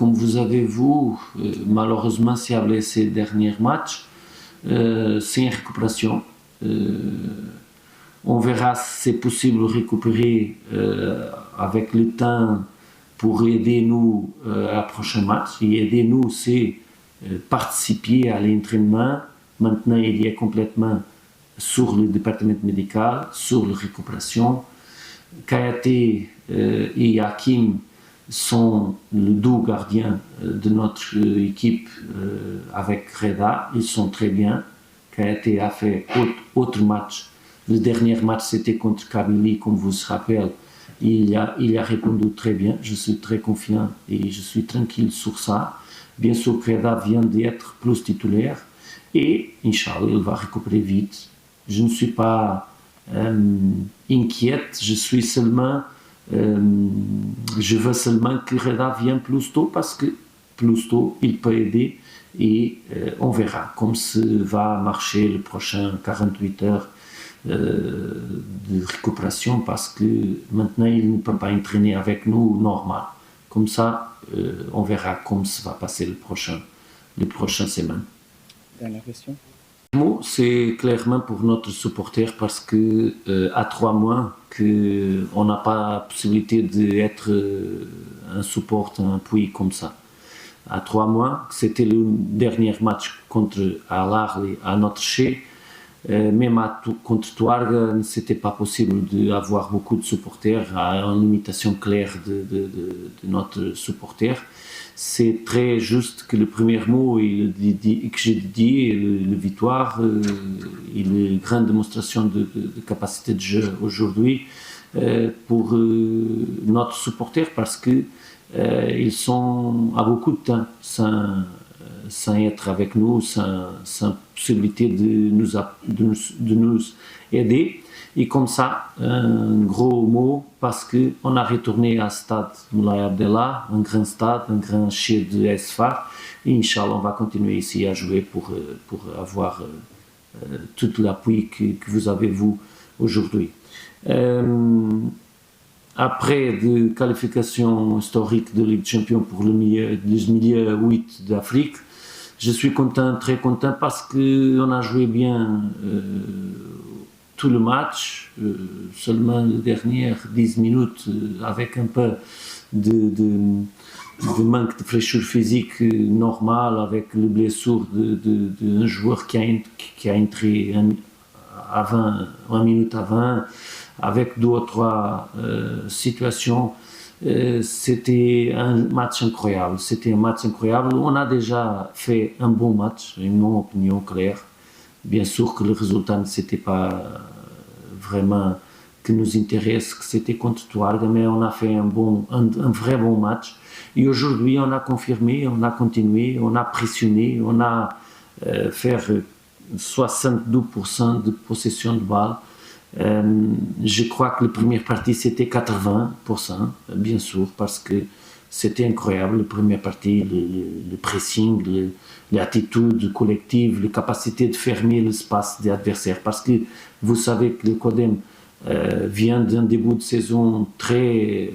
Comme vous avez vu, malheureusement, c'est avec ces derniers matchs, c'est une récupération. On verra si c'est possible de récupérer avec le temps pour aider nous à prochain match. Et aider nous, c'est participer à l'entraînement. Maintenant, il est complètement sur le département médical, sur la récupération. Kayate et Hakim sont les deux gardiens de notre équipe avec Reda. Ils sont très bien. Kayate a fait autre match. Le dernier match, c'était contre Kabylie, comme vous vous rappelez. Il a répondu très bien. Je suis très confiant et je suis tranquille sur ça. Bien sûr, Reda vient d'être plus titulaire et, Inch'Allah, il va récupérer vite. Je ne suis pas inquiète, je veux seulement que Reda vienne plus tôt parce que plus tôt il peut aider et on verra comme ça va marcher les prochaines 48 heures de récupération parce que maintenant il ne peut pas entraîner avec nous normal. Comme ça, on verra comment ça va passer les prochaines semaines. Dernière question. C'est clairement pour notre supporter parce que à 3 mois qu'on n'a pas la possibilité d'être un support, un appui comme ça. À 3 mois, c'était le dernier match contre Al-Ahly à notre chez. Même contre Touareg, ce n'était pas possible d'avoir beaucoup de supporters, à une limitation claire de notre supporter. C'est très juste que le premier mot que j'ai dit, la victoire et la grande démonstration de capacité de jeu aujourd'hui pour notre supporter parce que ils sont à beaucoup de temps sans être avec nous, sans possibilité de nous aider. Et comme ça, un gros mot, parce qu'on a retourné à stade Moulay Abdellah, un grand stade, un grand chef de SFA. Et Inch'Allah, on va continuer ici à jouer pour avoir tout l'appui que vous avez vous aujourd'hui. Après de qualification historique de Ligue des Champions pour le milieu 8 d'Afrique, je suis très content parce qu'on a joué bien tout le match, seulement les dernières 10 minutes avec un peu de manque de fraîcheur physique normale avec les blessures d'un joueur qui a entré une minute avant, avec 2 ou 3 situations. C'était un match incroyable. On a déjà fait un bon match, une mon opinion claire. Bien sûr que le résultat ne s'était pas vraiment que nous intéresse, que c'était contre Touareg, mais on a fait un vrai bon match. Et aujourd'hui, on a confirmé, on a continué, on a pressionné, on a fait 62% de possession de balle. Je crois que la première partie c'était 80%, bien sûr, parce que c'était incroyable la première partie, le pressing, l'attitude collective, la capacité de fermer l'espace des adversaires. Parce que vous savez que le Codem vient d'un début de saison très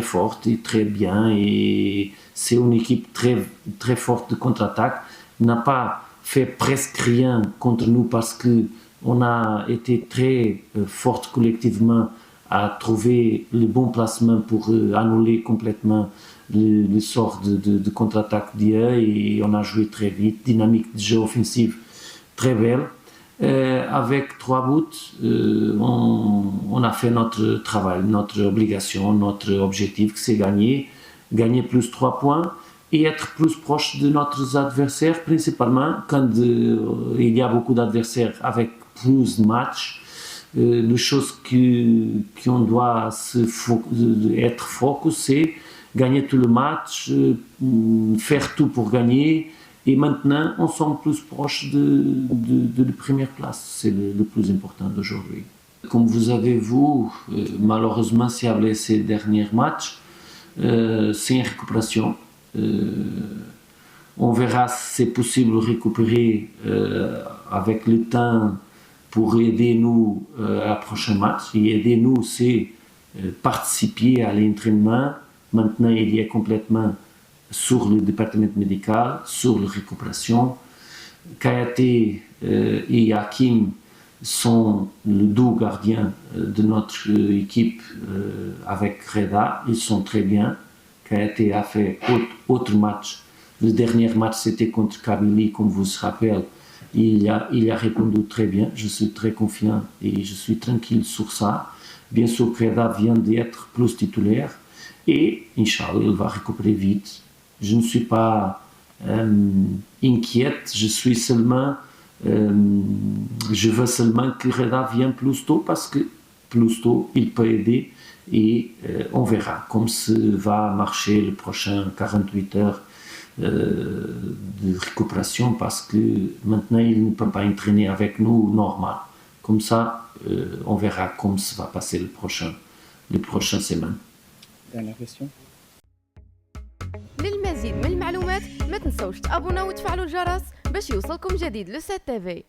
forte et très bien, et c'est une équipe très forte de contre-attaque. N'a pas fait presque rien contre nous parce que on a été très forte collectivement à trouver le bon placement pour annuler complètement le sort de contre-attaque d'hier, et on a joué très vite, dynamique de jeu offensif très belle. Avec 3 buts, on a fait notre travail, notre obligation, notre objectif, c'est gagner plus 3 points et être plus proche de nos adversaires, principalement quand il y a beaucoup d'adversaires avec plus de matchs, les choses qu'on doit être focus, c'est gagner tout le match, faire tout pour gagner, et maintenant on sont plus proche de la première place, c'est le plus important d'aujourd'hui. Comme vous avez vu, malheureusement, c'est avec ces derniers matchs, c'est une récupération. On verra si c'est possible de récupérer avec le temps pour aider nous à prochain match. Et aider nous, c'est participer à l'entraînement. Maintenant, il est complètement sur le département médical, sur la récupération. Kayate et Hakim sont les deux gardiens de notre équipe avec Reda. Ils sont très bien. Kayate a fait autre match. Le dernier match, c'était contre Kabylie, comme vous vous rappelez. Il a répondu très bien. Je suis très confiant et je suis tranquille sur ça. Bien sûr, Reda vient d'être plus titulaire et, Inch'Allah, il va récupérer vite. Je ne suis pas inquiète, je veux seulement que Reda vienne plus tôt parce que plus tôt il peut aider et on verra comme ça va marcher les prochaines 48 heures de récupération parce que maintenant il ne peut pas entraîner avec nous normal. Comme ça, on verra comment ça va passer les prochaines semaines. Dernière question. للمزيد من المعلومات ما تنسوش تابوناو وتفعلوا الجرس باش يوصلكم جديد لو 7 تي في.